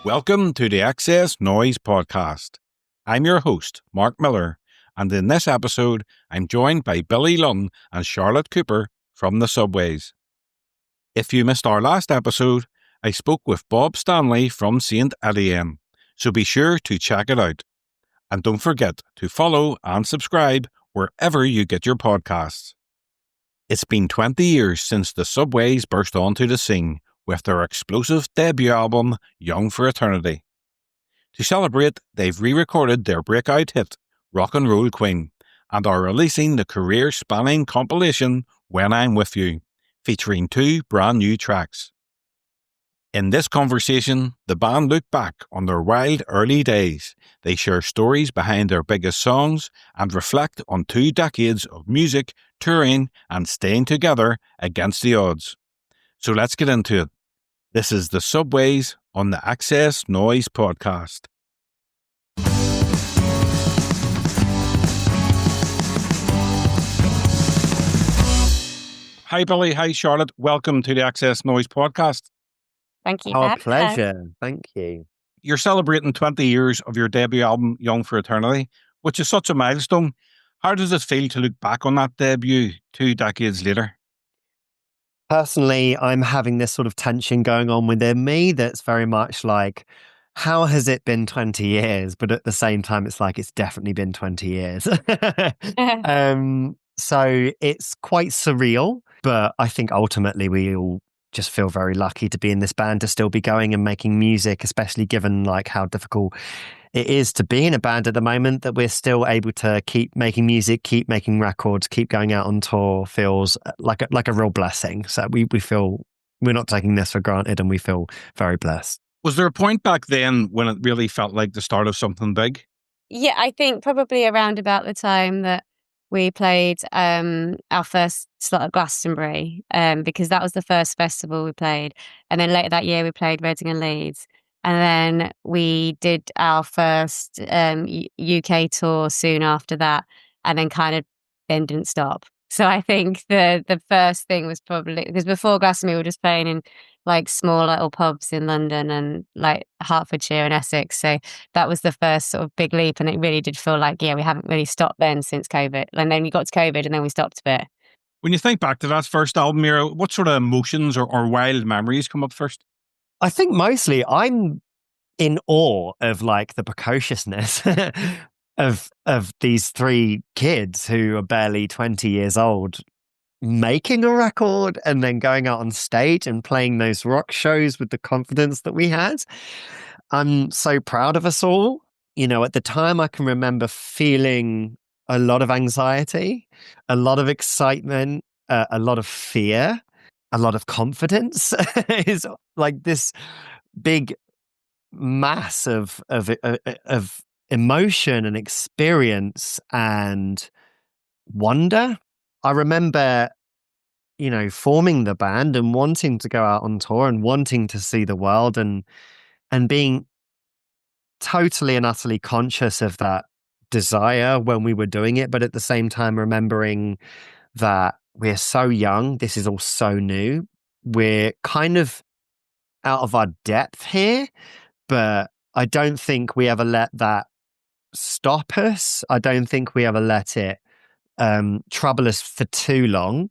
Welcome to the XS Noize Podcast. I'm your host, Mark Millar, and in this episode, I'm joined by Billy Lunn and Charlotte Cooper from the Subways. If you missed our last episode, I spoke with Bob Stanley from St. Etienne, so be sure to check it out. And don't forget to follow and subscribe wherever you get your podcasts. It's been 20 years since the Subways burst onto the scene with their explosive debut album, Young for Eternity. To celebrate, they've re-recorded their breakout hit, Rock and Roll Queen, and are releasing the career-spanning compilation, When I'm With You, featuring 2 brand new tracks. In this conversation, the band look back on their wild early days. They share stories behind their biggest songs and reflect on 2 decades of music, touring, and staying together against the odds. So let's get into it. This is the Subways on the XS Noize Podcast. Hi, Billy. Hi, Charlotte. Welcome to the XS Noize Podcast. Thank you. Our pleasure. Thank you. You're celebrating 20 years of your debut album, Young for Eternity, which is such a milestone. How does it feel to look back on that debut 2 decades later? Personally, I'm having this sort of tension going on within me that's very much like, how has it been 20 years? But at the same time, it's like, it's definitely been 20 years. So it's quite surreal, but I think ultimately we all just feel very lucky to be in this band, to still be going and making music, especially given like how difficult it is to be in a band at the moment, that we're still able to keep making music, keep making records, keep going out on tour feels like a real blessing. So we feel we're not taking this for granted, and we feel very blessed. Was there a point back then when it really felt like the start of something big? Yeah, I think probably around about the time that we played our first slot at Glastonbury, because that was the first festival we played. And then later that year we played Reading and Leeds. And then we did our first UK tour soon after that, and then then didn't stop. So I think the first thing was probably, because before Glastonbury we were just playing in like small little pubs in London and like Hertfordshire and Essex. So that was the first sort of big leap, and it really did feel like, yeah, we haven't really stopped then since COVID. And then we got to COVID and then we stopped a bit. When you think back to that first album era, what sort of emotions or wild memories come up first? I think mostly I'm in awe of like the precociousness of these 3 kids who are barely 20 years old making a record and then going out on stage and playing those rock shows with the confidence that we had. I'm so proud of us all. You know, at the time I can remember feeling a lot of anxiety, a lot of excitement, a lot of fear, a lot of confidence. It's like this big mass of emotion and experience and wonder. I remember, you know, forming the band and wanting to go out on tour and wanting to see the world and being totally and utterly conscious of that desire when we were doing it, but at the same time remembering that we're so young, this is all so new, we're kind of out of our depth here, but I don't think we ever let that stop us. I don't think we ever let it trouble us for too long.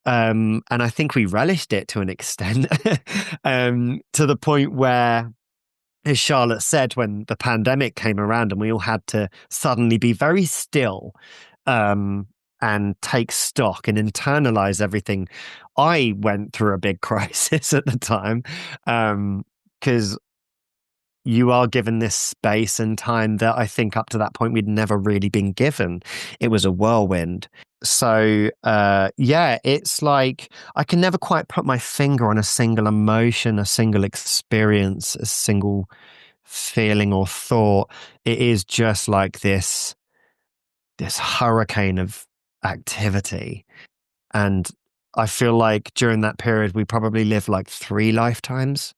And I think we relished it to an extent, to the point where, as Charlotte said, when the pandemic came around and we all had to suddenly be very still and take stock and internalize everything, I went through a big crisis at the time, because you are given this space and time that I think up to that point we'd never really been given. It was a whirlwind. So, it's like I can never quite put my finger on a single emotion, a single experience, a single feeling or thought. It is just like this hurricane of activity. And I feel like during that period, we probably lived like 3 lifetimes.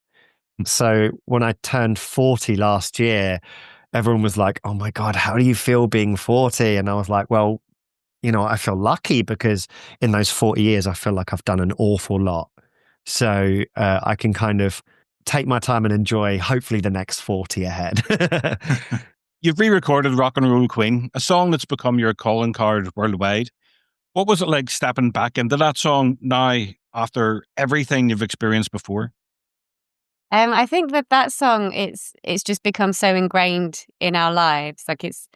So when I turned 40 last year, everyone was like, oh my God, how do you feel being 40? And I was like, well, you know, I feel lucky because in those 40 years, I feel like I've done an awful lot. So I can kind of take my time and enjoy, hopefully, the next 40 ahead. You've re-recorded Rock and Roll Queen, a song that's become your calling card worldwide. What was it like stepping back into that song now after everything you've experienced before? I think that song, it's just become so ingrained in our lives. Like, it's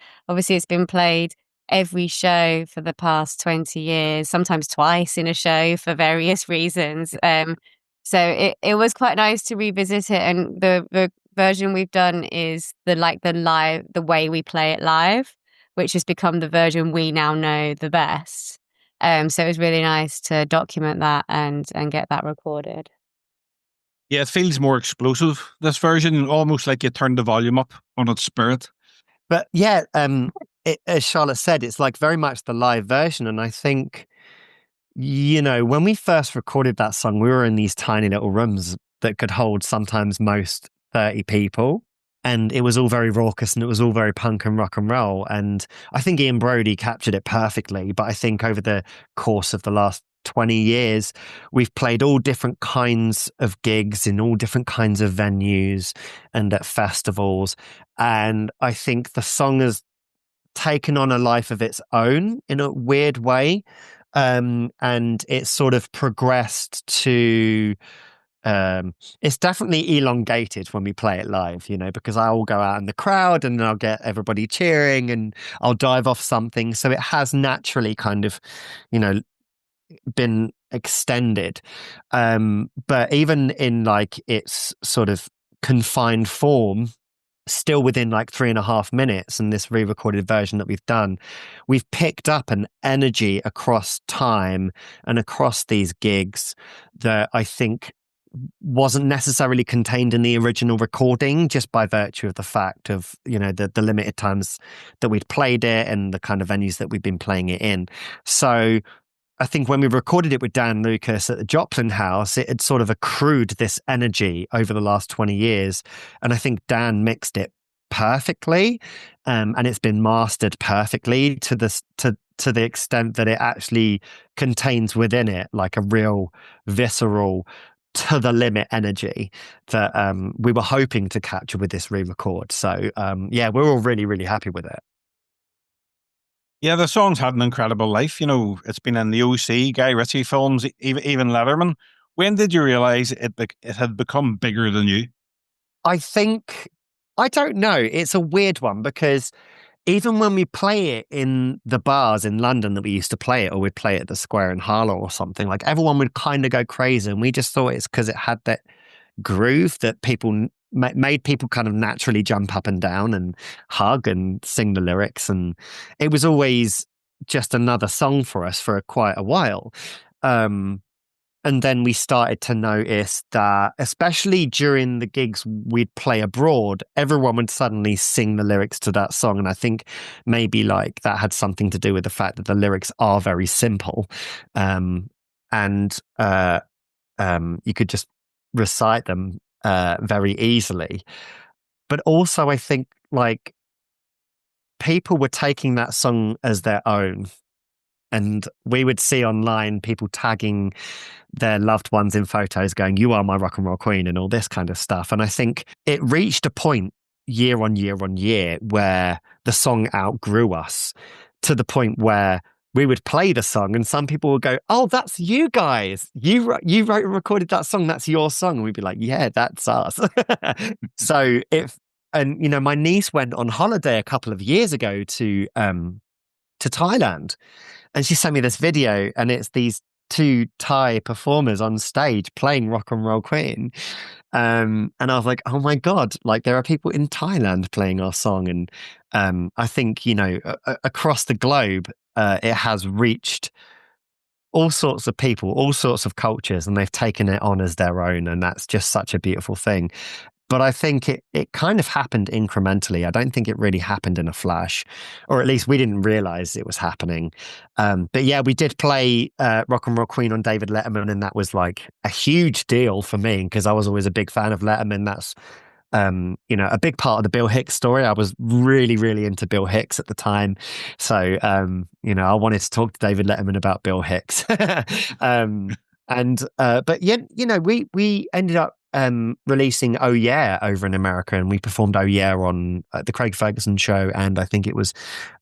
been played every show for the past 20 years, sometimes twice in a show for various reasons. So it was quite nice to revisit it, and the version we've done is the way we play it live, which has become the version we now know the best. So it was really nice to document that and get that recorded. Yeah, it feels more explosive, this version, almost like you turned the volume up on its spirit. But yeah, as Charlotte said, it's like very much the live version. And I think, when we first recorded that song, we were in these tiny little rooms that could hold sometimes most 30 people. And it was all very raucous and it was all very punk and rock and roll. And I think Ian Brody captured it perfectly. But I think over the course of the last 20 years, we've played all different kinds of gigs in all different kinds of venues and at festivals. And I think the song has taken on a life of its own in a weird way. And it's sort of progressed to... it's definitely elongated when we play it live, because I'll go out in the crowd and I'll get everybody cheering and I'll dive off something. So it has naturally kind of, been extended. But even in like its sort of confined form, still within like 3.5 minutes, and this re-recorded version that we've done, we've picked up an energy across time and across these gigs that I think wasn't necessarily contained in the original recording, just by virtue of the fact of, the limited times that we'd played it and the kind of venues that we've been playing it in. So I think when we recorded it with Dan Lucas at the Joplin House, it had sort of accrued this energy over the last 20 years. And I think Dan mixed it perfectly. And it's been mastered perfectly to the extent that it actually contains within it like a real visceral, to the limit energy that we were hoping to capture with this re-record. So we're all really, really happy with it. Yeah, the song's had an incredible life. It's been in the OC, Guy Ritchie films, even Letterman. When did you realise it had become bigger than you? I don't know. It's a weird one because even when we play it in the bars in London that we used to play it, or we'd play it at the Square in Harlow or something, like everyone would kind of go crazy. And we just thought it's because it had that groove that made people kind of naturally jump up and down and hug and sing the lyrics. And it was always just another song for us for quite a while. And then we started to notice that, especially during the gigs we'd play abroad, everyone would suddenly sing the lyrics to that song. And I think maybe like that had something to do with the fact that the lyrics are very simple. And you could just recite them very easily. But also I think like people were taking that song as their own. And we would see online people tagging their loved ones in photos going, "You are my rock and roll queen," and all this kind of stuff. And I think it reached a point year on year on year where the song outgrew us, to the point where we would play the song and some people would go, "Oh, that's you guys. You wrote and recorded that song. That's your song." And we'd be like, "Yeah, that's us." So my niece went on holiday a couple of years ago to Thailand. And she sent me this video, and it's these two Thai performers on stage playing Rock and Roll Queen. And I was like, oh my God, like there are people in Thailand playing our song. And I think, across the globe, it has reached all sorts of people, all sorts of cultures, and they've taken it on as their own. And that's just such a beautiful thing. But I think it kind of happened incrementally. I don't think it really happened in a flash, or at least we didn't realize it was happening. But yeah, we did play Rock and Roll Queen on David Letterman, and that was like a huge deal for me because I was always a big fan of Letterman. That's a big part of the Bill Hicks story. I was really, really into Bill Hicks at the time. So, I wanted to talk to David Letterman about Bill Hicks. But yeah, we ended up releasing Oh Yeah over in America, and we performed Oh Yeah on the Craig Ferguson show, and I think it was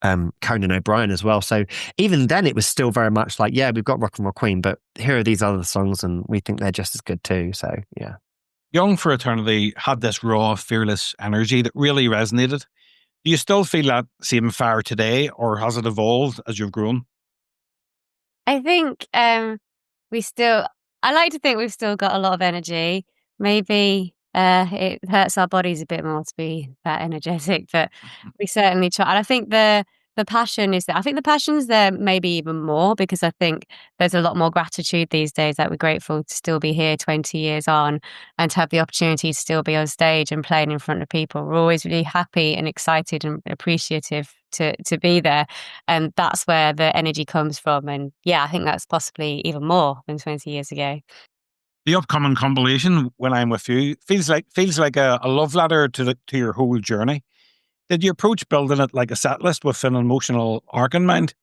Conan O'Brien as well. So even then, it was still very much like, yeah, we've got Rock and Roll Queen, but here are these other songs, and we think they're just as good too. So yeah. Young for Eternity had this raw, fearless energy that really resonated. Do you still feel that same fire today, or has it evolved as you've grown? I think I like to think we've still got a lot of energy. Maybe it hurts our bodies a bit more to be that energetic, but we certainly try. And I think the passion is there. I think the passion's there maybe even more because I think there's a lot more gratitude these days that we're grateful to still be here 20 years on and to have the opportunity to still be on stage and playing in front of people. We're always really happy and excited and appreciative to be there. And that's where the energy comes from. And yeah, I think that's possibly even more than 20 years ago. The upcoming compilation, When I'm With You, feels like a love letter to your whole journey. Did you approach building it like a set list with an emotional arc in mind?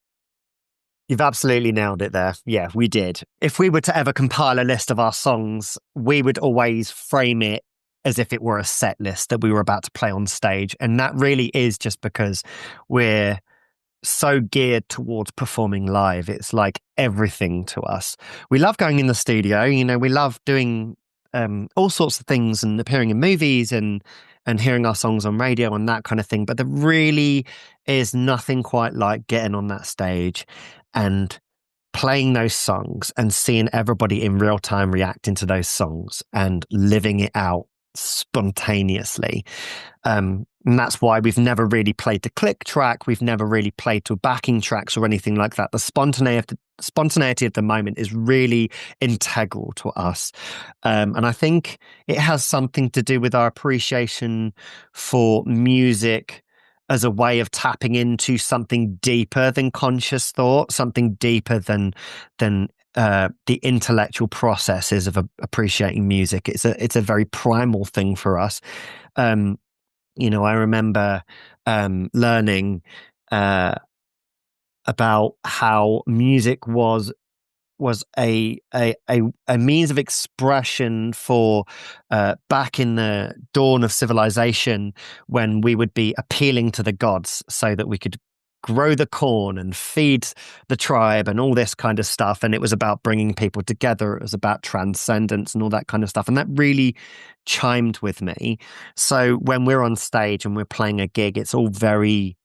You've absolutely nailed it there. Yeah, we did. If we were to ever compile a list of our songs, we would always frame it as if it were a set list that we were about to play on stage. And that really is just because we're so geared towards performing live. It's like everything to us. We love going in the studio. We love doing all sorts of things and appearing in movies and hearing our songs on radio and that kind of thing. But there really is nothing quite like getting on that stage and playing those songs and seeing everybody in real time reacting to those songs and living it out spontaneously. And that's why we've never really played the click track. We've never really played to backing tracks or anything like that. The spontaneity of the moment is really integral to us. And I think it has something to do with our appreciation for music as a way of tapping into something deeper than conscious thought, something deeper than the intellectual processes of appreciating music. It's a very primal thing for us. I remember learning about how music was a means of expression for back in the dawn of civilization, when we would be appealing to the gods so that we could grow the corn and feed the tribe and all this kind of stuff. And it was about bringing people together. It was about transcendence and all that kind of stuff. And that really chimed with me. So when we're on stage and we're playing a gig, it's all very...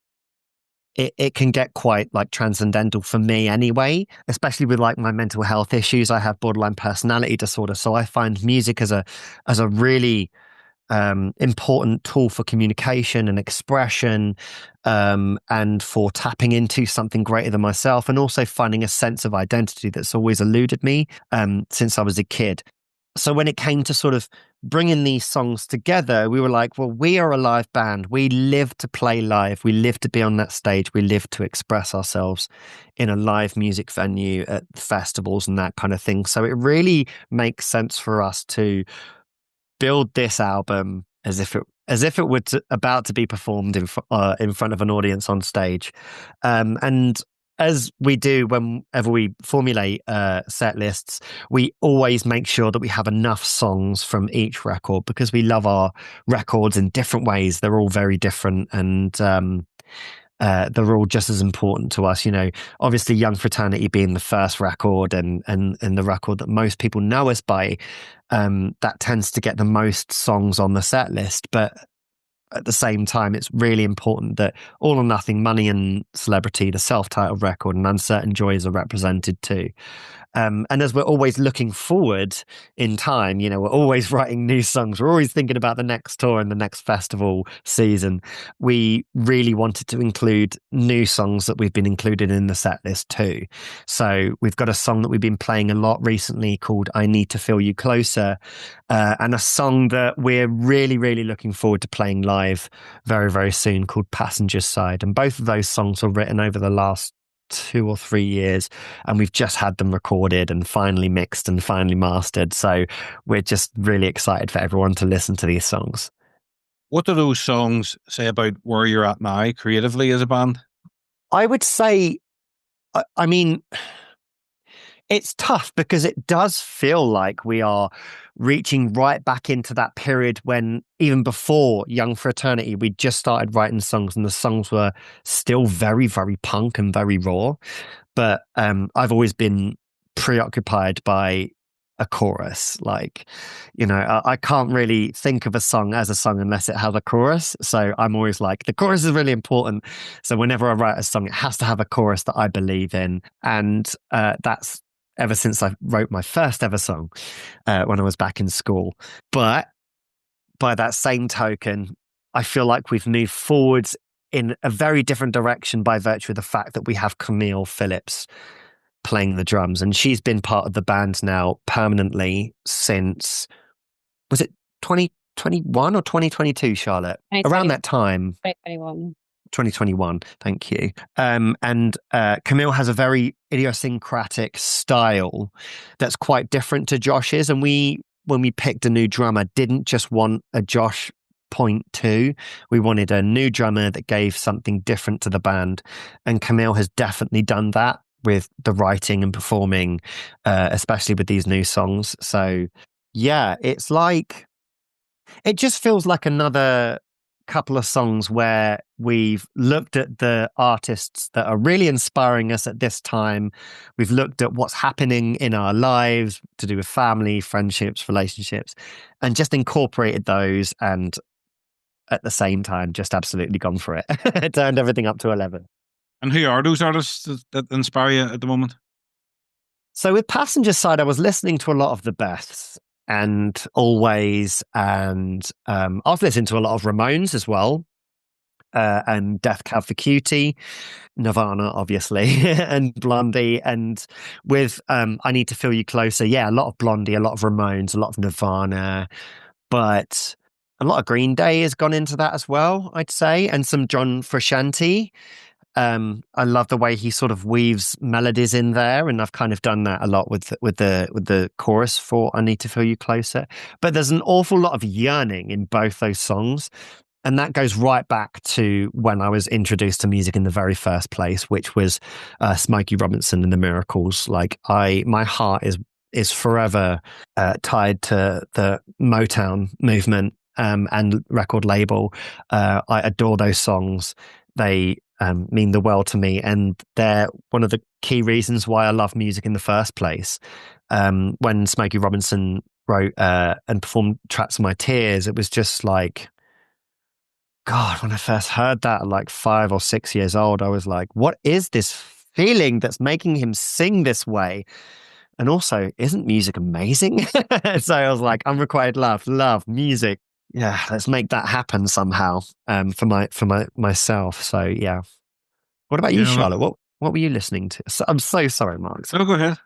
It can get quite like transcendental for me anyway, especially with like my mental health issues. I have borderline personality disorder. So I find music as a really important tool for communication and expression, and for tapping into something greater than myself, and also finding a sense of identity that's always eluded me since I was a kid. So when it came to sort of bringing these songs together, we were like, well, we are a live band. We live to play live. We live to be on that stage. We live to express ourselves in a live music venue at festivals and that kind of thing. So it really makes sense for us to build this album as if it were about to be performed in front of an audience on stage. And as we do whenever we formulate set lists, we always make sure that we have enough songs from each record, because we love our records in different ways. They're all very different, and they're all just as important to us. Obviously Young Fraternity being the first record and the record that most people know us by, that tends to get the most songs on the set list. But at the same time, it's really important that All or Nothing, Money and Celebrity, the self-titled record, and Uncertain Joys are represented too. And as we're always looking forward in time, we're always writing new songs. We're always thinking about the next tour and the next festival season. We really wanted to include new songs that we've been included in the set list too. So we've got a song that we've been playing a lot recently called I Need to Feel You Closer, and a song that we're really, really looking forward to playing live very, very soon called Passenger's Side. And both of those songs were written over the last 2 or 3 years, and we've just had them recorded and finally mixed and finally mastered. So we're just really excited for everyone to listen to these songs. What do those songs say about where you're at now creatively as a band? I would say, I mean, It's tough because it does feel like we are reaching right back into that period when, even before Young Fraternity, we just started writing songs and the songs were still very, very punk and very raw. But I've always been preoccupied by a chorus. Like, I can't really think of a song as a song unless it has a chorus. So I'm always like, the chorus is really important. So whenever I write a song, it has to have a chorus that I believe in. And that's ever since I wrote my first ever song when I was back in school. But by that same token, I feel like we've moved forwards in a very different direction by virtue of the fact that we have Camille Phillips playing the drums. And she's been part of the band now permanently since, was it 2021 or 2022, Charlotte? Around that time. 2021. 2021, thank you. And Camille has a very idiosyncratic style that's quite different to Josh's. And when we picked a new drummer, didn't just want a Josh 0.2. We wanted a new drummer that gave something different to the band. And Camille has definitely done that with the writing and performing, especially with these new songs. So yeah, it's like, it just feels like another couple of songs where we've looked at the artists that are really inspiring us at this time. We've looked at what's happening in our lives to do with family, friendships, relationships, and just incorporated those, and at the same time just absolutely gone for it. Turned everything up to 11. And who are those artists that inspire you at the moment? So with Passenger Side, I was listening to a lot of the Beths and Always, and I was listening to a lot of Ramones as well, and Death Cab for Cutie, Nirvana, obviously, and Blondie. And with I Need to Feel You Closer, yeah, a lot of Blondie, a lot of Ramones, a lot of Nirvana, but a lot of Green Day has gone into that as well, I'd say, and some John Frusciante. I love the way he sort of weaves melodies in there, and I've kind of done that a lot with the chorus for I Need to Feel You Closer. But there's an awful lot of yearning in both those songs, and that goes right back to when I was introduced to music in the very first place, which was Smokey Robinson and the Miracles. Like my heart is forever tied to the Motown movement and record label. I adore those songs. They mean the world to me, and they're one of the key reasons why I love music in the first place. When Smokey Robinson wrote and performed Traps of My Tears, it was just like, God, when I first heard that at like 5 or 6 years old, I was like, what is this feeling that's making him sing this way? And also, isn't music amazing? So I was like, unrequited love, music. Yeah, let's make that happen somehow for myself. So yeah. What about you, Charlotte? What were you listening to? I'm so sorry, Mark. No, go ahead.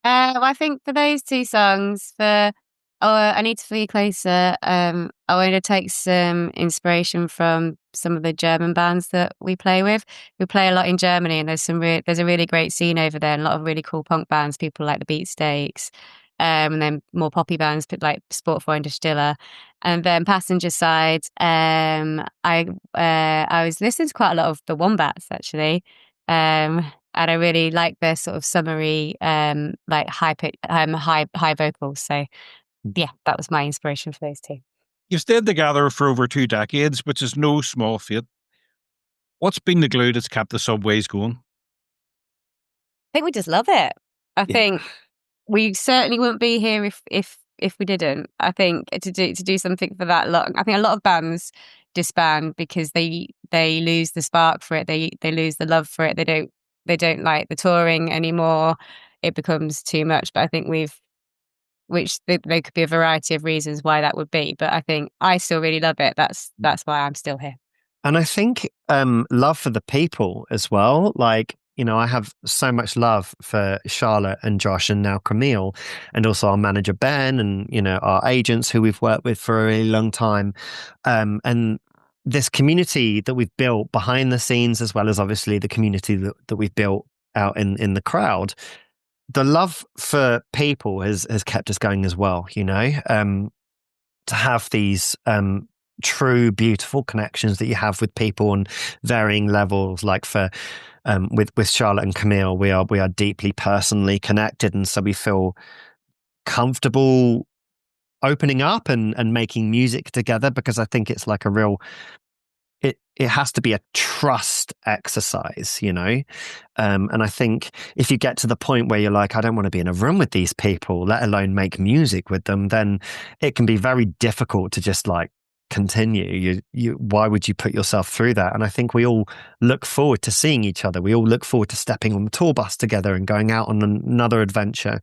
Well, I think for those two songs, for I Need to Feel You Closer, I wanted to take some inspiration from some of the German bands that we play with. We play a lot in Germany, and there's a really great scene over there, and a lot of really cool punk bands, people like the Beatsteaks. And then more poppy bands like Sportfreunde Stiller. And then Passenger Side, I was listening to quite a lot of the Wombats, actually. And I really like their sort of summery, like high vocals. So yeah, that was my inspiration for those two. You've stayed together for over 2 decades, which is no small feat. What's been the glue that's kept the Subways going? I think we just love it. I think we certainly wouldn't be here if we didn't. I think to do something for that long, I think a lot of bands disband because they lose the spark for it. They lose the love for it. They don't like the touring anymore. It becomes too much. But I think there could be a variety of reasons why that would be. But I think I still really love it. That's why I'm still here. And I think love for the people as well. Like, I have so much love for Charlotte and Josh and now Camille, and also our manager Ben, and our agents who we've worked with for a really long time, and this community that we've built behind the scenes, as well as obviously the community that we've built out in the crowd. The love for people has kept us going as well. To have these true, beautiful connections that you have with people on varying levels. Like with Charlotte and Camille, we are deeply personally connected, and so we feel comfortable opening up and making music together, because I think it's like a real, it has to be a trust exercise, you know? And I think if you get to the point where you're like, I don't want to be in a room with these people, let alone make music with them, then it can be very difficult to just like continue. Why would you put yourself through that? And I think we all look forward to seeing each other. We all look forward to stepping on the tour bus together and going out on another adventure.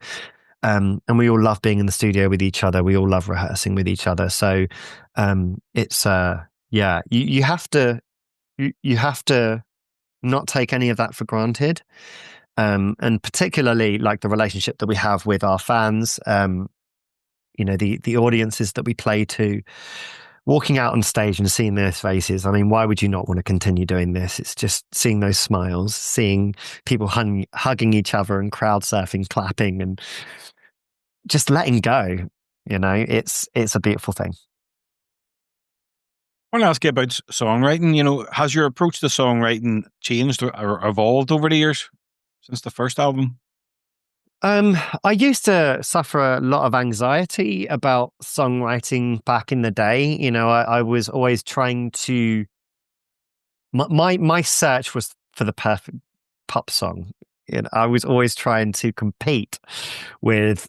And we all love being in the studio with each other. We all love rehearsing with each other. So it's yeah, you have to not take any of that for granted. And particularly like the relationship that we have with our fans, you know, the audiences that we play to, walking out on stage and seeing their faces. I mean, why would you not want to continue doing this? It's just seeing those smiles, seeing people hugging each other and crowd surfing, clapping, and just letting go. You know, it's a beautiful thing. I want to ask you about songwriting. You know, has your approach to songwriting changed or evolved over the years since the first album? I used to suffer a lot of anxiety about songwriting back in the day. You know, I was always trying to. My search was for the perfect pop song. You know, I was always trying to compete with,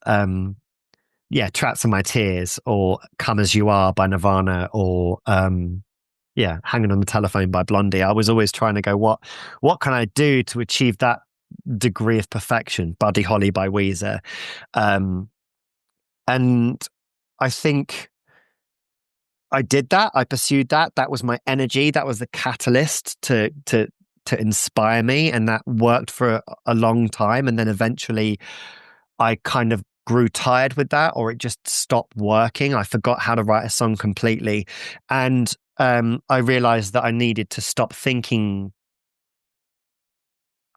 Tracks of My Tears, or Come As You Are by Nirvana, or Hanging on the Telephone by Blondie. I was always trying to go, what can I do to achieve that degree of perfection? Buddy Holly by Weezer. And I think I did that. I pursued that. That was my energy. That was the catalyst to inspire me. And that worked for a long time. And then eventually I kind of grew tired with that, or it just stopped working. I forgot how to write a song completely. And I realized that I needed to stop thinking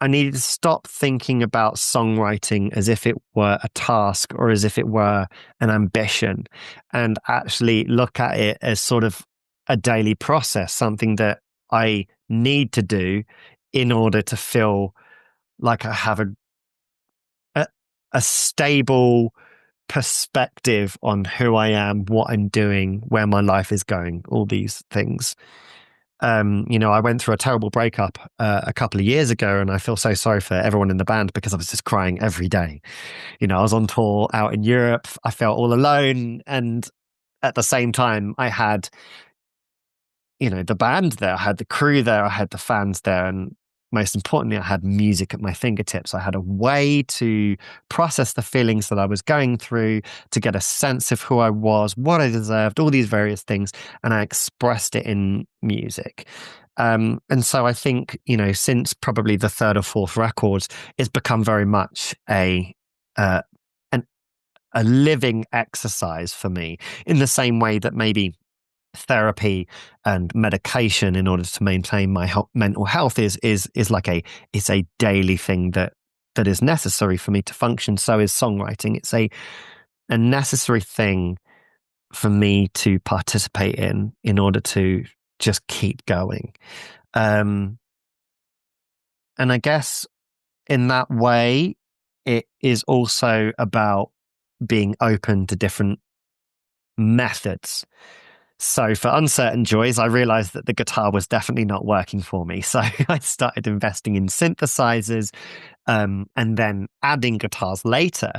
about songwriting as if it were a task or as if it were an ambition, and actually look at it as sort of a daily process, something that I need to do in order to feel like I have a stable perspective on who I am, what I'm doing, where my life is going, all these things. You know, I went through a terrible breakup a couple of years ago, and I feel so sorry for everyone in the band because I was just crying every day. You know, I was on tour out in Europe. I felt all alone. And at the same time, I had, you know, the band there, I had the crew there, I had the fans there. And most importantly, I had music at my fingertips. I had a way to process the feelings that I was going through, to get a sense of who I was, what I deserved, all these various things. And I expressed it in music. And so I think, you know, since probably the third or fourth record, it's become very much a living exercise for me, in the same way that maybe therapy and medication in order to maintain my mental health is like it's a daily thing that is necessary for me to function. So is songwriting. It's a necessary thing for me to participate in order to just keep going. And I guess in that way, it is also about being open to different methods. So for Uncertain Joys, I realized that the guitar was definitely not working for me. So I started investing in synthesizers, and then adding guitars later.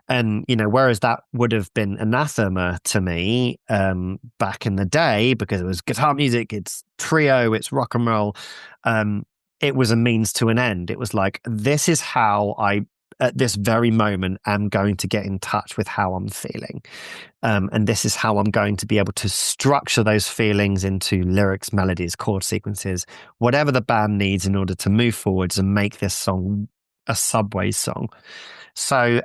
And, you know, whereas that would have been anathema to me back in the day, because it was guitar music, it's trio, it's rock and roll, it was a means to an end. It was like, this is how I, at this very moment, am going to get in touch with how I'm feeling. And this is how I'm going to be able to structure those feelings into lyrics, melodies, chord sequences, whatever the band needs in order to move forwards and make this song a Subway song. So,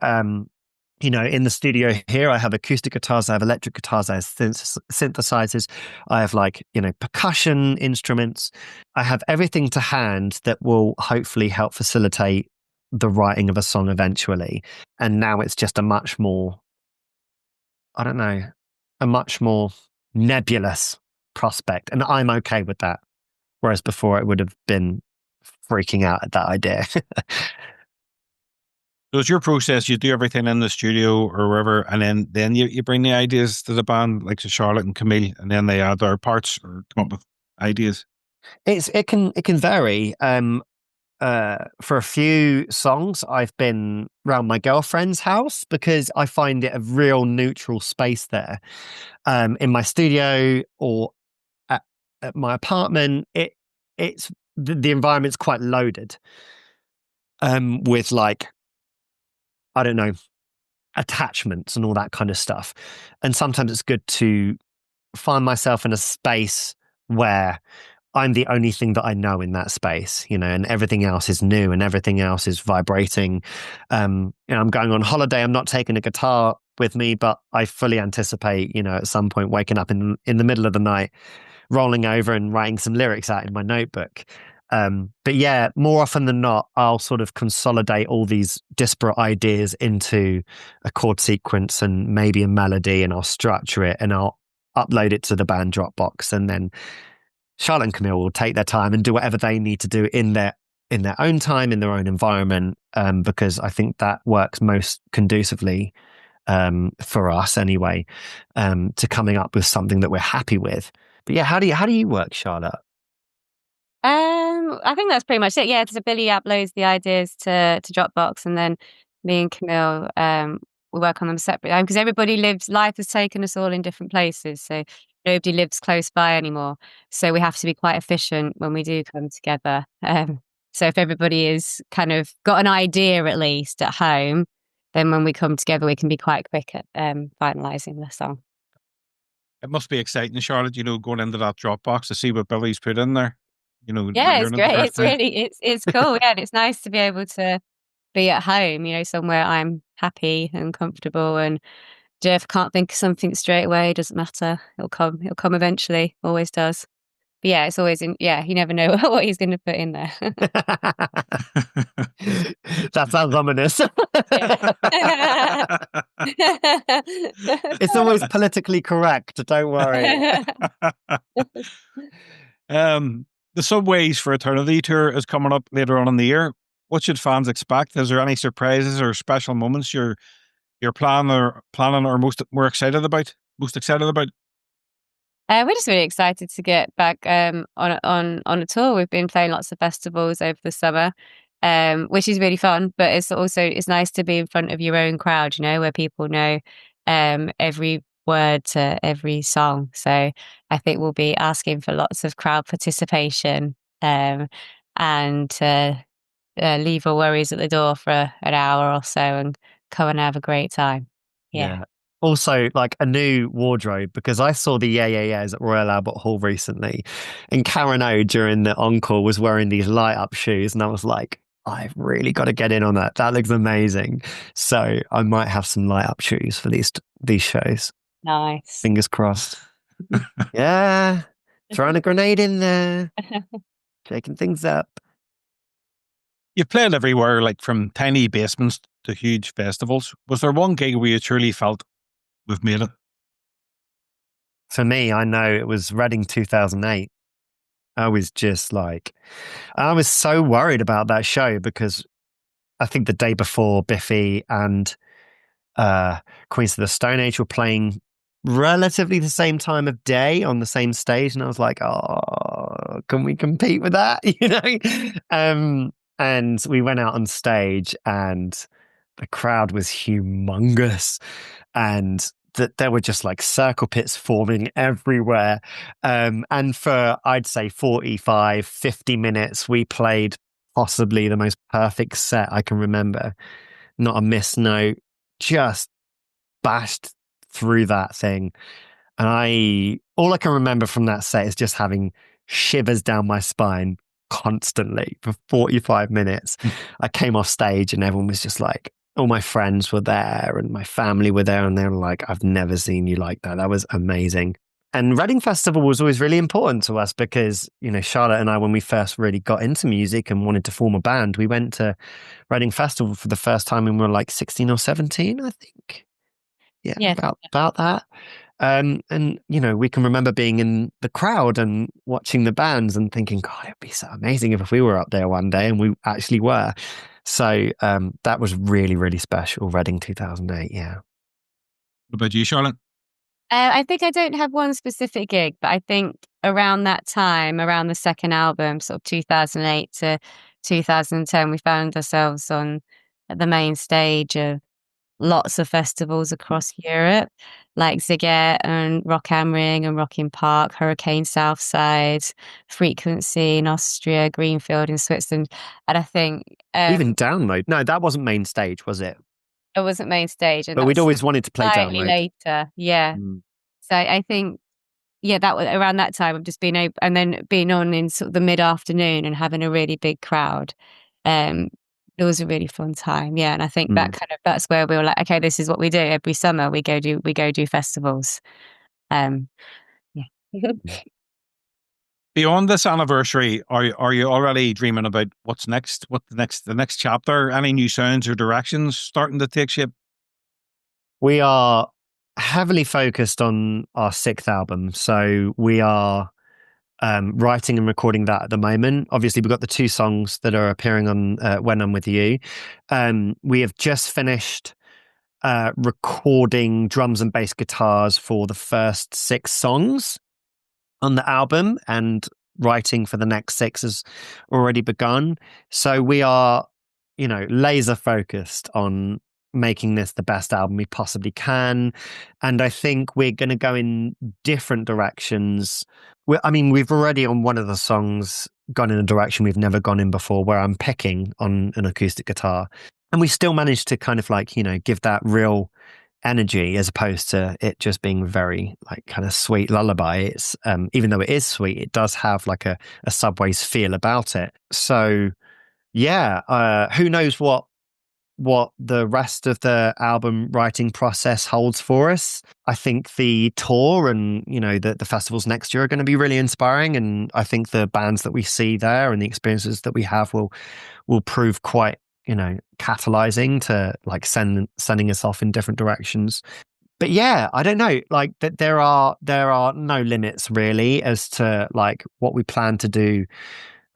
you know, in the studio here, I have acoustic guitars, I have electric guitars, I have synthesizers, I have, like, you know, percussion instruments. I have everything to hand that will hopefully help facilitate the writing of a song eventually. And now it's just a much more, I don't know, a much more nebulous prospect, and I'm okay with that. Whereas before, it would have been freaking out at that idea. So it's your process. You do everything in the studio or wherever, and then you bring the ideas to the band, like to Charlotte and Camille, and then they add their parts or come up with ideas. It can vary. For a few songs, I've been around my girlfriend's house because I find it a real neutral space there. In my studio or at my apartment, it's the environment's quite loaded. With like, I don't know, attachments and all that kind of stuff. And sometimes it's good to find myself in a space where I'm the only thing that I know in that space, and everything else is new and everything else is vibrating. I'm going on holiday. I'm not taking a guitar with me, but I fully anticipate, at some point waking up in the middle of the night, rolling over and writing some lyrics out in my notebook. But yeah, more often than not, I'll sort of consolidate all these disparate ideas into a chord sequence and maybe a melody, and I'll structure it and I'll upload it to the band Dropbox, and then Charlotte and Camille will take their time and do whatever they need to do in their own time, in their own environment, because I think that works most conducively for us anyway, to coming up with something that we're happy with. But yeah, how do you work, Charlotte? I think that's pretty much it. Yeah, so Billy uploads the ideas to Dropbox, and then me and Camille we work on them separately because life has taken us all in different places, so nobody lives close by anymore. So we have to be quite efficient when we do come together. So if everybody is kind of got an idea at least at home, then when we come together, we can be quite quick at finalising the song. It must be exciting, Charlotte, going into that Dropbox to see what Billy's put in there. Yeah, it's great. It's really, it's cool. Yeah, and it's nice to be able to be at home, somewhere I'm happy and comfortable. And if I can't think of something straight away, it doesn't matter. It'll come eventually. Always does. But yeah, it's always you never know what he's going to put in there. That sounds ominous. It's always politically correct. Don't worry. The Subways for Eternity tour is coming up later on in the year. What should fans expect? Is there any surprises or special moments you're planning or most excited about? We're just really excited to get back on a tour. We've been playing lots of festivals over the summer, which is really fun. But it's nice to be in front of your own crowd, where people know every word to every song. So I think we'll be asking for lots of crowd participation, and leave our worries at the door for an hour or so and come and have a great time. Yeah. Also, like a new wardrobe, because I saw the Yeah Yeah Yeahs at Royal Albert Hall recently, and Karen O during the encore was wearing these light up shoes, and I was like, I've really got to get in on that. That looks amazing. So I might have some light up shoes for these shows. Nice. Fingers crossed. Yeah, throwing a grenade in there, shaking things up. You've played everywhere, like from tiny basements to huge festivals. Was there one gig where you truly felt we've made it? For me, I know it was Reading 2008. I was so worried about that show because I think the day before Biffy and Queens of the Stone Age were playing relatively the same time of day on the same stage. And I was like, oh, can we compete with that? And we went out on stage and the crowd was humongous, and that there were just like circle pits forming everywhere. And for, I'd say 45, 50 minutes, we played possibly the most perfect set I can remember. Not a miss note, just bashed through that thing. And all I can remember from that set is just having shivers down my spine constantly for 45 minutes. I came off stage and everyone was just like, all my friends were there and my family were there, and they were like, I've never seen you like that. That was amazing. And Reading Festival was always really important to us because, Charlotte and I, when we first really got into music and wanted to form a band, we went to Reading Festival for the first time when we were like 16 or 17, I think. Yeah. About that. And we can remember being in the crowd and watching the bands and thinking, God, it'd be so amazing if we were up there one day, and we actually were. So that was really, really special. Reading 2008, yeah. What about you, Charlotte? I think I don't have one specific gig, but I think around that time, around the second album, sort of 2008 to 2010, we found ourselves on the main stage of lots of festivals across Europe, like Ziget and Rock am Ring and Rock in Park, Hurricane Southside, Frequency in Austria, Greenfield in Switzerland. And I think even Download. No, that wasn't main stage, was it? it wasn't main stage. And but we'd always wanted to play slightly Download. later. Yeah. So I think, that was around that time of just being able, and then being on in sort of the mid-afternoon and having a really big crowd. It was a really fun time, yeah. And I think that's where we were like, okay, this is what we do every summer. We go do festivals. Yeah. Beyond this anniversary, are you already dreaming about what's next? What the next chapter? Any new sounds or directions starting to take shape? We are heavily focused on our 6th album, so we are writing and recording that at the moment. Obviously, we've got the 2 songs that are appearing on When I'm With You. We have just finished recording drums and bass guitars for the first 6 songs on the album, and writing for the next 6 has already begun. So we are, laser focused on making this the best album we possibly can. And I think we're going to go in different directions. We've already on one of the songs gone in a direction we've never gone in before, where I'm picking on an acoustic guitar. And we still managed to kind of give that real energy, as opposed to it just being very kind of sweet lullaby. It's even though it is sweet, it does have a Subways feel about it. So yeah, who knows what the rest of the album writing process holds for us. I think the tour and the festivals next year are going to be really inspiring, and I think the bands that we see there and the experiences that we have will prove quite catalyzing to sending us off in different directions. But yeah, I don't know, that there are no limits really as to what we plan to do,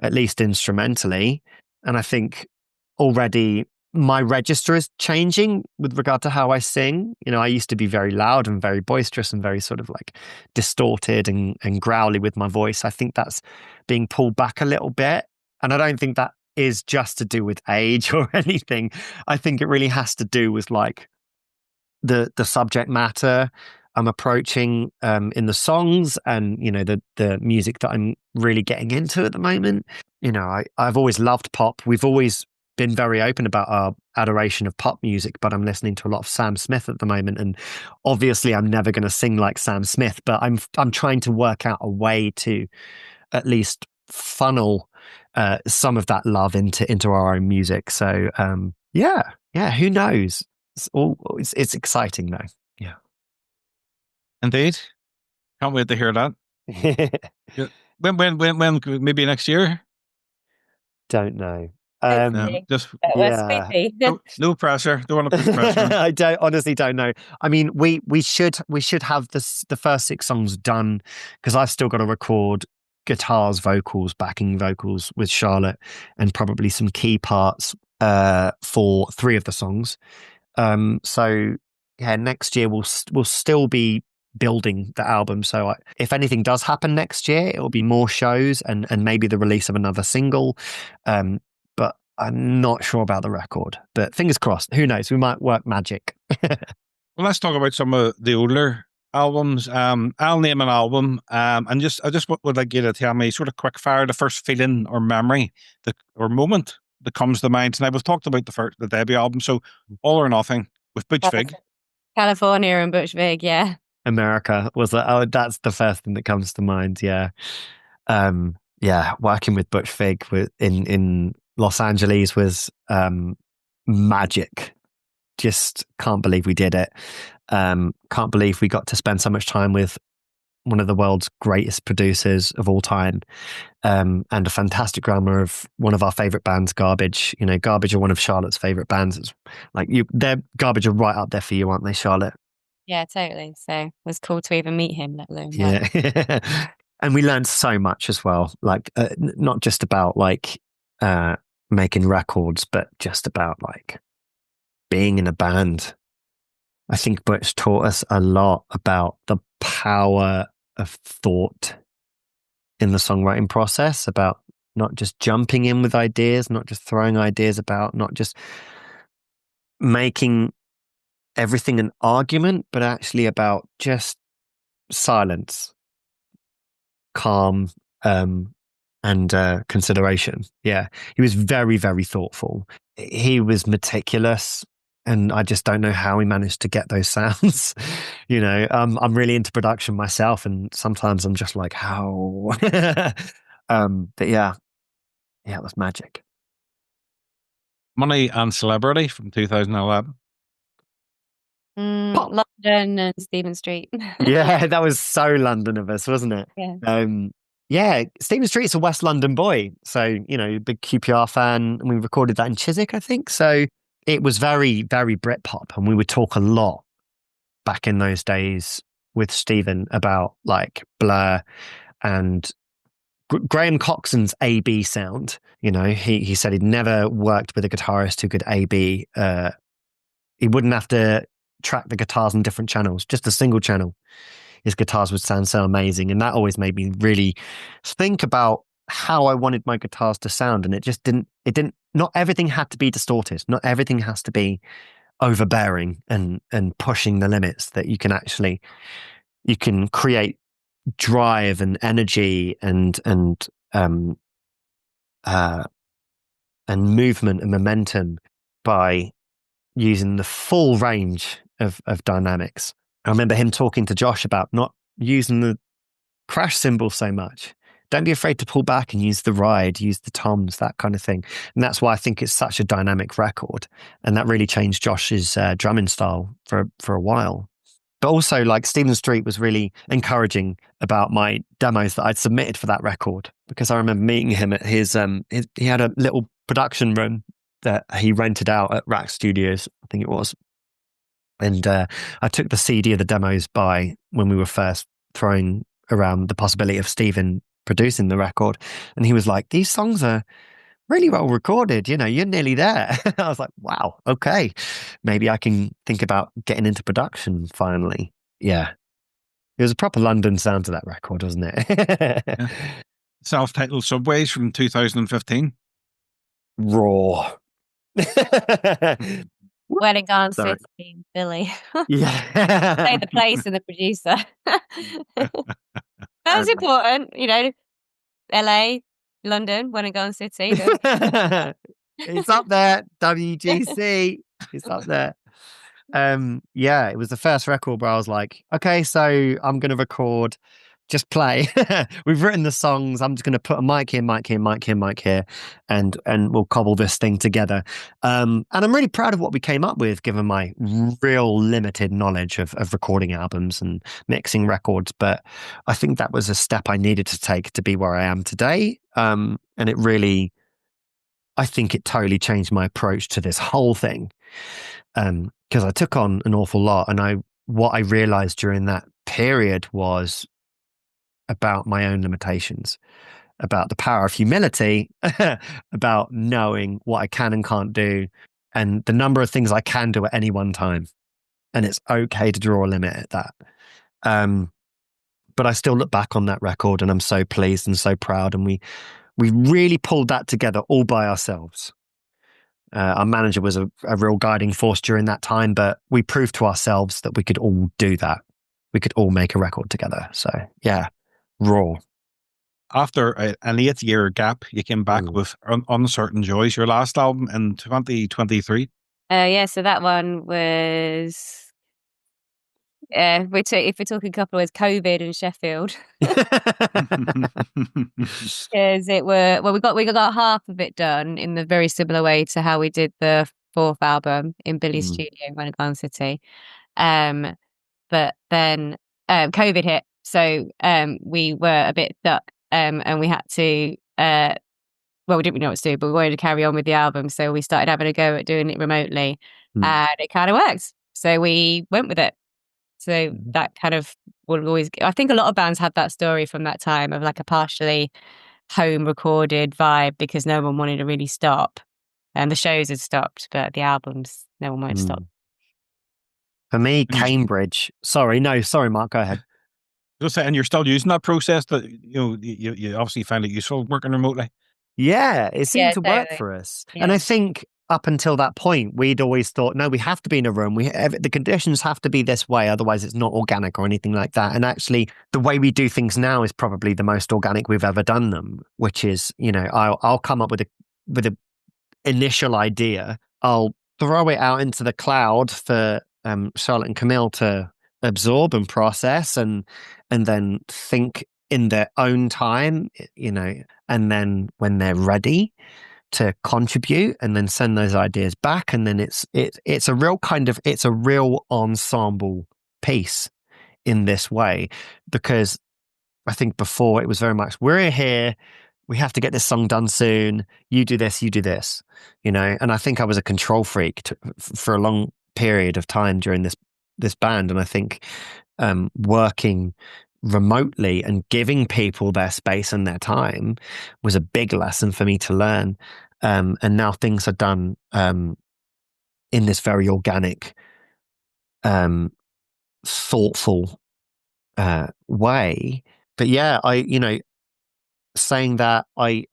at least instrumentally. And I think already my register is changing with regard to how I sing. I used to be very loud and very boisterous and very sort of distorted and growly with my voice. I think that's being pulled back a little bit. And I don't think that is just to do with age or anything. I think it really has to do with the subject matter I'm approaching in the songs, and the music that I'm really getting into at the moment. I've always loved pop. We've always been very open about our adoration of pop music, but I'm listening to a lot of Sam Smith at the moment, and obviously I'm never going to sing like Sam Smith, but I'm trying to work out a way to at least funnel some of that love into our own music. So yeah, who knows? It's exciting though. Yeah, indeed. Can't wait to hear that. Yeah. When maybe next year? Don't know. No pressure. Don't want to put pressure. I honestly don't know. We should have the first 6 songs done, because I've still got to record guitars, vocals, backing vocals with Charlotte, and probably some key parts for 3 of the songs. So yeah, next year we'll still be building the album. So if anything does happen next year, it will be more shows and maybe the release of another single. But I'm not sure about the record, but fingers crossed. Who knows? We might work magic. Well, let's talk about some of the older albums. I'll name an album, and I just would like you to tell me sort of quick fire the first feeling or memory or moment that comes to mind. And we've talked about the debut album, so All or Nothing with Butch Vig. California and Butch Vig, yeah. America was that's the first thing that comes to mind. Yeah. Working with Butch Vig in Los Angeles was magic. Just can't believe we did it. Can't believe we got to spend so much time with one of the world's greatest producers of all time, and a fantastic drummer of one of our favorite bands, Garbage. Garbage are one of Charlotte's favorite bands. It's Garbage are right up there for you, aren't they, Charlotte? Yeah, totally. So it was cool to even meet him, let alone work. Yeah. And we learned so much as well, like not just about like making records, but just about like being in a band. I think Butch taught us a lot about the power of thought in the songwriting process, about not just jumping in with ideas, not just throwing ideas about, not just making everything an argument, but actually about just silence, calm, and consideration. Yeah, he was very, very thoughtful. He was meticulous, and I just don't know how he managed to get those sounds. I'm really into production myself, and sometimes I'm just like, how? But yeah, it was magic. Money and Celebrity from 2011. London and Stephen Street. Yeah, that was so London of us, wasn't it? Yeah. Yeah, Stephen Street's a West London boy. So, big QPR fan. And we recorded that in Chiswick, I think. So it was very, very Britpop. And we would talk a lot back in those days with Stephen about like Blur and Graham Coxon's A-B sound. He said he'd never worked with a guitarist who could A-B. He wouldn't have to track the guitars on different channels, just a single channel. His guitars would sound so amazing. And that always made me really think about how I wanted my guitars to sound. And not everything had to be distorted. Not everything has to be overbearing and pushing the limits. That you can create drive and energy and movement and momentum by using the full range of dynamics. I remember him talking to Josh about not using the crash cymbal so much. Don't be afraid to pull back and use the ride, use the toms, that kind of thing. And that's why I think it's such a dynamic record. And that really changed Josh's drumming style for a while. But also, like, Stephen Street was really encouraging about my demos that I'd submitted for that record, because I remember meeting him at his he had a little production room that he rented out at Rack Studios, I think it was. And I took the CD of the demos by when we were first throwing around the possibility of Stephen producing the record. And he was like, these songs are really well recorded. You're nearly there. I was like, wow, okay. Maybe I can think about getting into production finally. Yeah. It was a proper London sound to that record, wasn't it? Yeah. Self-titled Subways from 2015. Raw. When it gone Sorry. 16, Billy. Yeah. Say the place and the producer. That was important, LA, London, when it gone city. It's up there, WGC. It's up there. Yeah, it was the first record where I was like, okay, so I'm going to record, just play. We've written the songs. I'm just going to put a mic here, mic here, mic here, mic here, and we'll cobble this thing together. And I'm really proud of what we came up with, given my real limited knowledge of recording albums and mixing records. But I think that was a step I needed to take to be where I am today. And it really, I think it totally changed my approach to this whole thing. Because I took on an awful lot, and what I realized during that period was about my own limitations, about the power of humility, about knowing what I can and can't do, and the number of things I can do at any one time. And it's okay to draw a limit at that. But I still look back on that record and I'm so pleased and so proud. And we really pulled that together all by ourselves. Our manager was a real guiding force during that time, but we proved to ourselves that we could all do that. We could all make a record together. So yeah, raw. After an 8-year gap, you came back with Uncertain Joys, your last album in 2023. Yeah, so that one was... if we're talking a couple of words, COVID in Sheffield. Because we got half of it done in the very similar way to how we did the fourth album in Billy's studio in Runaghan City. But then COVID hit, so we were a bit stuck, and we had to we didn't know what to do, but we wanted to carry on with the album, so we started having a go at doing it remotely, and it kind of worked, so we went with it. So that kind of will always, I think a lot of bands had that story from that time of like a partially home recorded vibe because no one wanted to really stop. And the shows had stopped, but the albums, no one wanted to stop. For me, Cambridge. Sorry, Mark, go ahead. And you're still using that process that, you obviously find it useful working remotely. Yeah, it seemed to work for us. Yeah. And I think up until that point, we'd always thought, no, we have to be in a room. The conditions have to be this way. Otherwise, it's not organic or anything like that. And actually, the way we do things now is probably the most organic we've ever done them, which is, I'll come up with a initial idea. I'll throw it out into the cloud for Charlotte and Camille to absorb and process and then think in their own time, and then when they're ready to contribute and then send those ideas back. And then it's a real ensemble piece in this way, because I think before it was very much, we're here, we have to get this song done soon. You do this, and I think I was a control freak for a long period of time during this band. And I think working remotely and giving people their space and their time was a big lesson for me to learn. And now things are done in this very organic, thoughtful way. But yeah, saying that I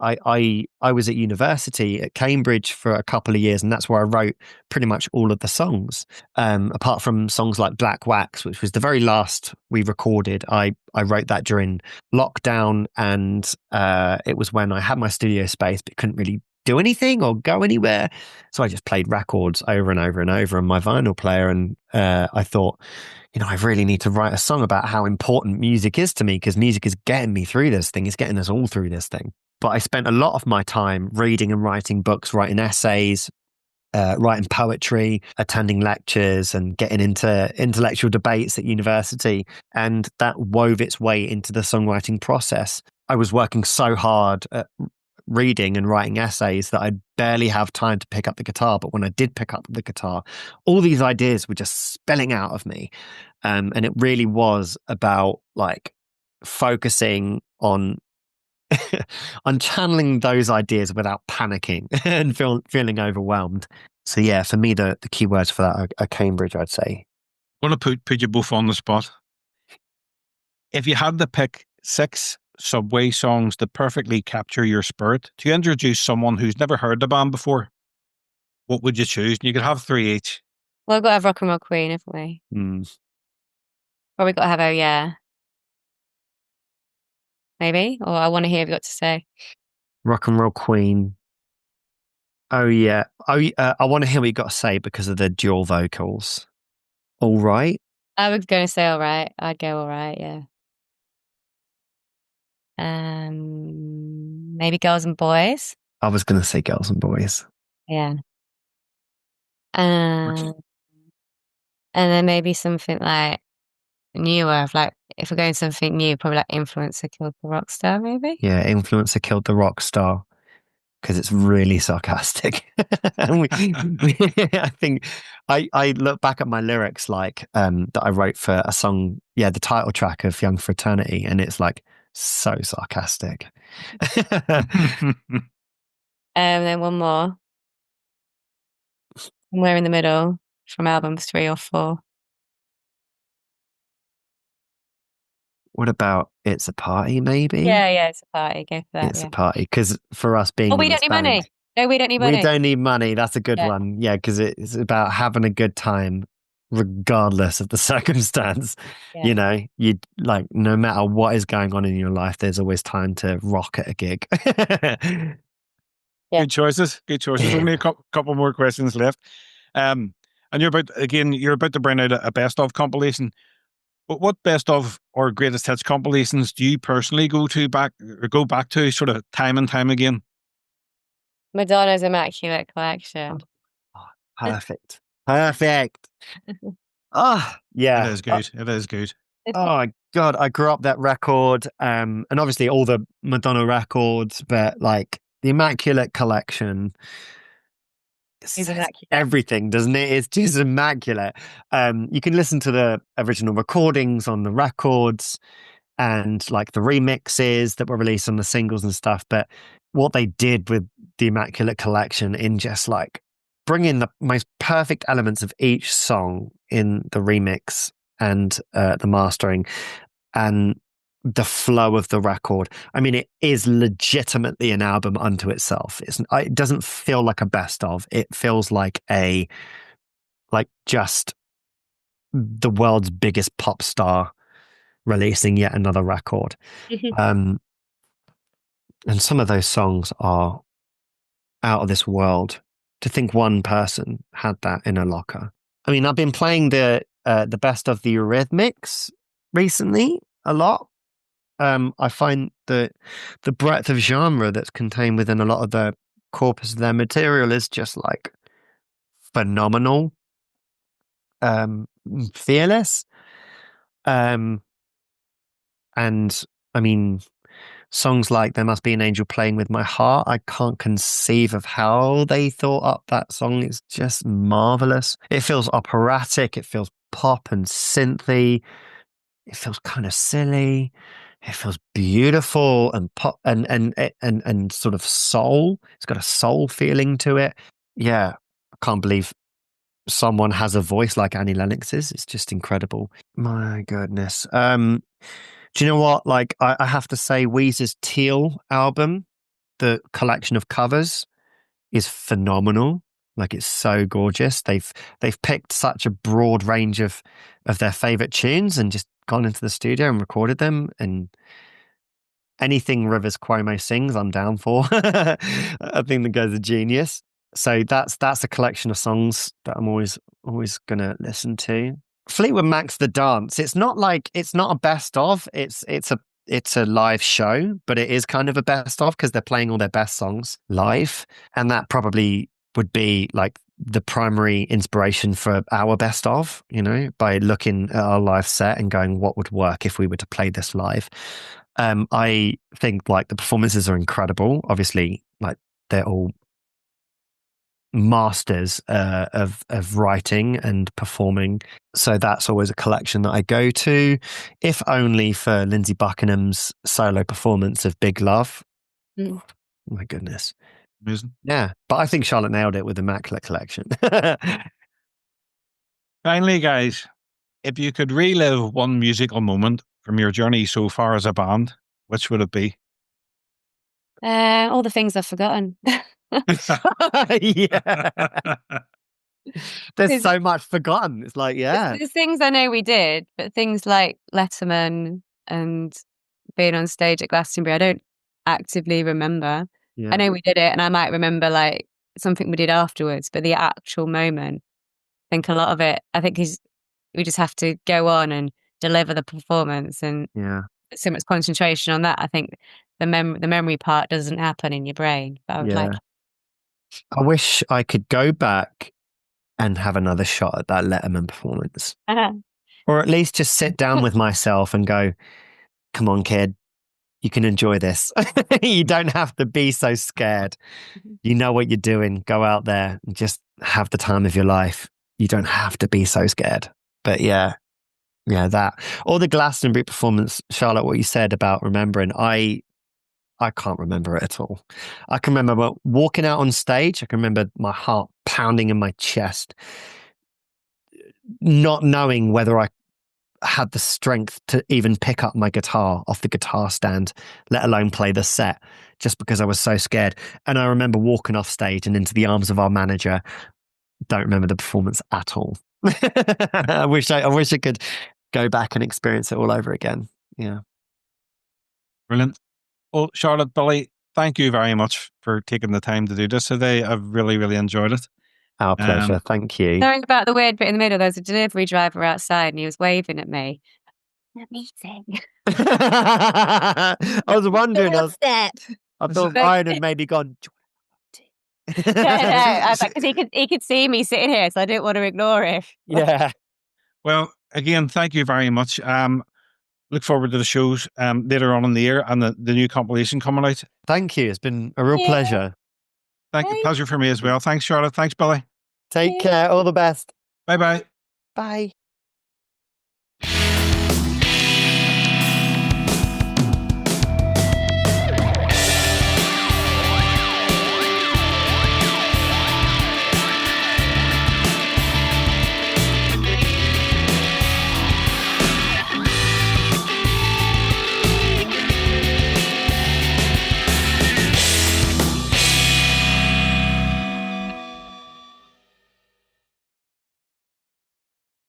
was at university at Cambridge for a couple of years, and that's where I wrote pretty much all of the songs, apart from songs like Black Wax, which was the very last we recorded. I wrote that during lockdown, and it was when I had my studio space but couldn't really do anything or go anywhere, so I just played records over and over and over on my vinyl player. And I thought, I really need to write a song about how important music is to me, because music is getting me through this thing. It's getting us all through this thing. But I spent a lot of my time reading and writing books, writing essays, writing poetry, attending lectures, and getting into intellectual debates at university. And that wove its way into the songwriting process. I was working so hard at reading and writing essays that I'd barely have time to pick up the guitar. But when I did pick up the guitar, all these ideas were just spilling out of me. And it really was about like focusing on on channeling those ideas without panicking and feeling overwhelmed. So yeah, for me, the key words for that are Cambridge, I'd say. I want to put you both on the spot. If you had to pick 6 Subway songs that perfectly capture your spirit to introduce someone who's never heard the band before, what would you choose? You could have 3 each. Well, we've got to have Rock and Roll Queen, haven't we? Or we've got to have Oh Yeah. Maybe? Or I Want to Hear What You Got to Say. Rock and Roll Queen. Oh yeah. I Want to Hear What You Got to Say because of the dual vocals. All Right. I was going to say All Right. I'd go All Right, yeah. Maybe Girls and Boys. I was going to say Girls and Boys. Yeah. And then maybe something like newer, like if we're going something new, probably like Influencer Killed the Rock Star, maybe. Yeah, Influencer Killed the Rock Star, because it's really sarcastic. And I think I look back at my lyrics like that I wrote for a song, the title track of Young Fraternity, and it's like so sarcastic. Then one more. Somewhere in the middle from albums 3 or 4. What about It's a Party, maybe? Yeah, It's a Party. Go for that. It's a Party, because for us being we don't need money. No, we don't need money. We don't need money. That's a good one. Yeah, because it's about having a good time regardless of the circumstance. Yeah. You like, no matter what is going on in your life, there's always time to rock at a gig. Yeah. Good choices. Only a couple more questions left. And you're about to bring out a best of compilation. But what best of or greatest hits compilations do you personally go back to sort of time and time again? Madonna's Immaculate Collection. Oh, perfect. Oh, yeah. It is good. It is good. Oh my God, I grew up that record, and obviously all the Madonna records, but like the Immaculate Collection He's immaculate. Everything, doesn't it? It's just immaculate. You can listen to the original recordings on the records and like the remixes that were released on the singles and stuff. But what they did with the Immaculate Collection in just like bringing the most perfect elements of each song in the remix and the mastering and the flow of the record. I mean, it is legitimately an album unto itself. It doesn't feel like a best of. It feels like just the world's biggest pop star releasing yet another record. And some of those songs are out of this world. To think one person had that in a locker. I mean, I've been playing the best of the Eurythmics recently a lot. I find that the breadth of genre that's contained within a lot of the corpus of their material is just like phenomenal, fearless. And I mean, songs like There Must Be an Angel Playing With My Heart, I can't conceive of how they thought up that song. It's just marvelous. It feels operatic. It feels pop and synthy. It feels kind of silly. It feels beautiful and pop and sort of soul. It's got a soul feeling to it. Yeah, I can't believe someone has a voice like Annie Lennox's. It's just incredible. My goodness. Do you know what? Like, I have to say, Weezer's Teal album, the collection of covers, is phenomenal. Like, it's so gorgeous. They've picked such a broad range of their favorite tunes and just gone into the studio and recorded them. And anything Rivers Cuomo sings, I'm down for. I think the guy's a genius. So that's a collection of songs that I'm always gonna listen to. Fleetwood Mac's The Dance. It's not a best of. It's a live show, but it is kind of a best of because they're playing all their best songs live, and that probably would be like the primary inspiration for our best of. You know, by looking at our live set and going, what would work if we were to play this live? I think like the performances are incredible. Obviously, like they're all masters of writing and performing, so that's always a collection that I go to, if only for Lindsey Buckingham's solo performance of Big Love. Oh my goodness, amazing. Yeah, but I think Charlotte nailed it with Immaculate Collection. Finally, guys, if you could relive one musical moment from your journey so far as a band, which would it be? All the things I've forgotten. Yeah. There's so much forgotten. It's like, yeah. There's things I know we did, but things like Letterman and being on stage at Glastonbury, I don't actively remember. Yeah. I know we did it, and I might remember like something we did afterwards, but the actual moment, I think a lot of it, I think we just have to go on and deliver the performance, and so much concentration on that. I think the memory part doesn't happen in your brain, but I would like. I wish I could go back and have another shot at that Letterman performance. Or at least just sit down with myself and go, come on, kid, you can enjoy this. You don't have to be so scared. You know what you're doing. Go out there and just have the time of your life. You don't have to be so scared. But yeah, that. Or the Glastonbury performance, Charlotte, what you said about remembering, I can't remember it at all. I can remember walking out on stage. I can remember my heart pounding in my chest, not knowing whether I had the strength to even pick up my guitar off the guitar stand, let alone play the set, just because I was so scared. And I remember walking off stage and into the arms of our manager. Don't remember the performance at all. I wish I could go back and experience it all over again. Yeah. Brilliant. Well, Charlotte, Billy, thank you very much for taking the time to do this today. I've really, really enjoyed it. Our pleasure. Thank you. Sorry about the weird bit in the middle. There was a delivery driver outside and he was waving at me. Amazing. I was wondering. I thought Ryan had maybe gone. No, I was like, because he could see me sitting here, so I didn't want to ignore him. Yeah. Well, again, thank you very much. Look forward to the shows later on in the year and the new compilation coming out. Thank you. It's been a real pleasure. Thank you. Pleasure for me as well. Thanks, Charlotte. Thanks, Billy. Take care. All the best. Bye-bye. Bye.